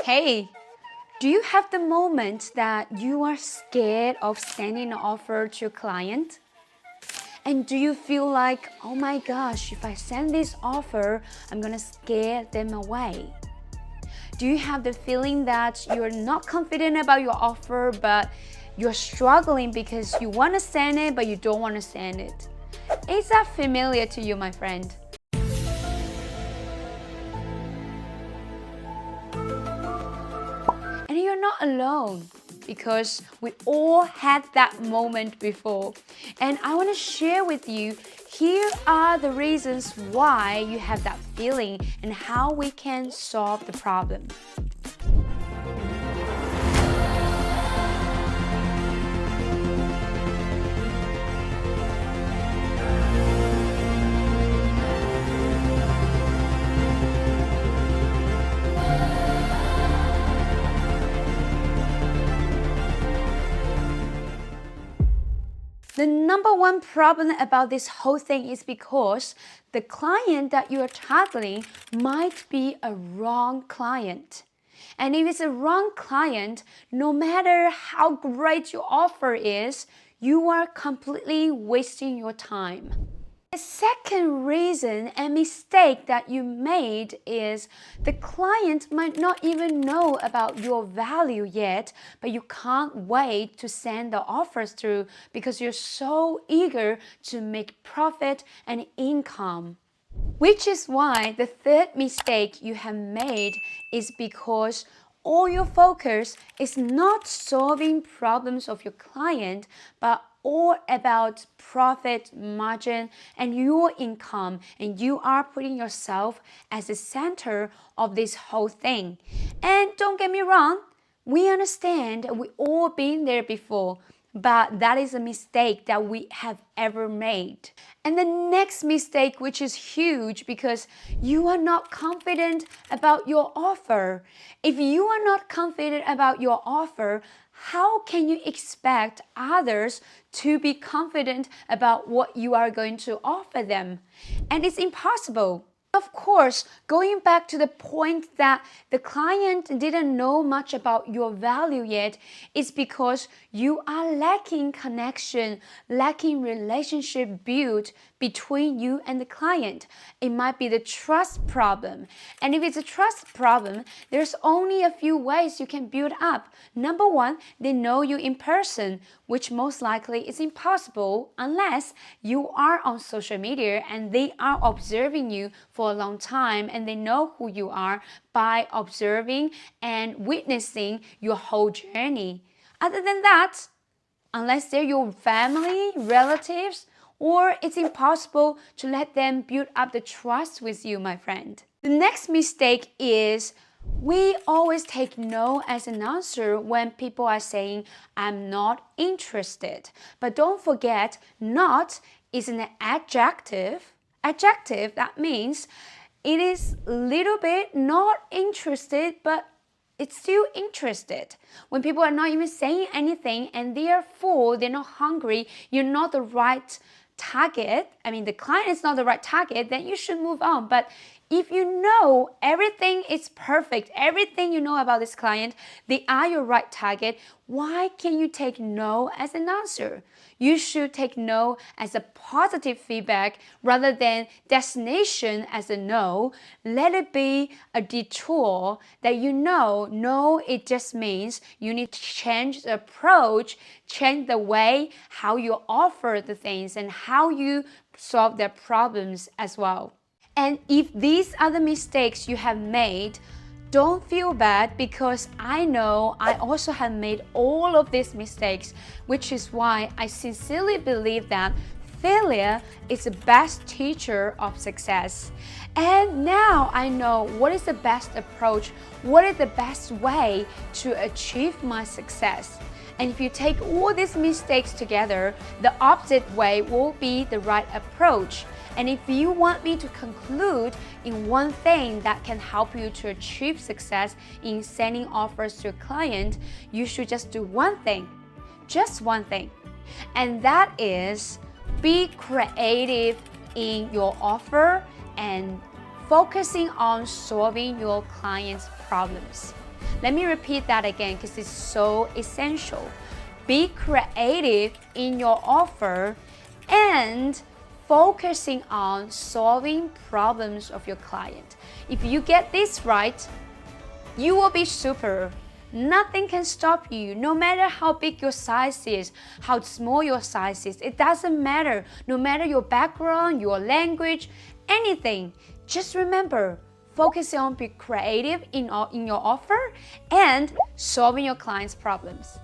Hey, do you have the moment that you are scared of sending an offer to a client? And do you feel like, oh my gosh, if I send this offer, I'm gonna scare them away? Do you have the feeling that you're not confident about your offer, but you're struggling because you wanna send it, but you don't wanna send it? Is that familiar to you, my friend? And you're not alone, because we all had that moment before. And I want to share with you, here are the reasons why you have that feeling and how we can solve the problem. The number one problem about this whole thing is because the client that you are targeting might be a wrong client. And if it's a wrong client, no matter how great your offer is, you are completely wasting your time. The second reason and mistake that you made is the client might not even know about your value yet, but you can't wait to send the offers through because you're so eager to make profit and income. Which is why the third mistake you have made is because all your focus is not solving problems of your client, but all about profit margin and your income, and you are putting yourself as the center of this whole thing. And don't get me wrong, we understand, we all been there before, but that is a mistake that we have ever made. And the next mistake, which is huge, because you are not confident about your offer. If you are not confident about your offer, how can you expect others to be confident about what you are going to offer them? And it's impossible. Of course, going back to the point that the client didn't know much about your value yet, is because you are lacking connection, lacking relationship built between you and the client. It might be the trust problem. And if it's a trust problem, there's only a few ways you can build up. Number one, they know you in person, which most likely is impossible unless you are on social media and they are observing you for a long time and they know who you are by observing and witnessing your whole journey. Other than that, unless they're your family, relatives, or it's impossible to let them build up the trust with you, my friend. The next mistake is we always take no as an answer when people are saying, I'm not interested. But don't forget, not is an adjective. Adjective, that means it is a little bit not interested, but it's still interested. When people are not even saying anything and they are full, they're not hungry, you're not the right target, the client is not the right target, then you should move on. But if you know everything is perfect, everything you know about this client, they are your right target, why can you take no as an answer? You should take no as a positive feedback rather than destination as a no. Let it be a detour that you know, no, it just means you need to change the approach, change the way how you offer the things and how you solve their problems as well. And if these are the mistakes you have made, don't feel bad, because I know I also have made all of these mistakes, which is why I sincerely believe that failure is the best teacher of success. And now I know what is the best approach, what is the best way to achieve my success. And if you take all these mistakes together, the opposite way will be the right approach. And if you want me to conclude in one thing that can help you to achieve success in sending offers to a client, you should just do one thing, just one thing. And that is be creative in your offer and focusing on solving your client's problems. Let me repeat that again because it's so essential. Be creative in your offer and focusing on solving problems of your client. If you get this right, you will be super. Nothing can stop you, no matter how big your size is, how small your size is. It doesn't matter. No matter your background, your language, anything. Just remember, focus on being creative in your offer and solving your client's problems.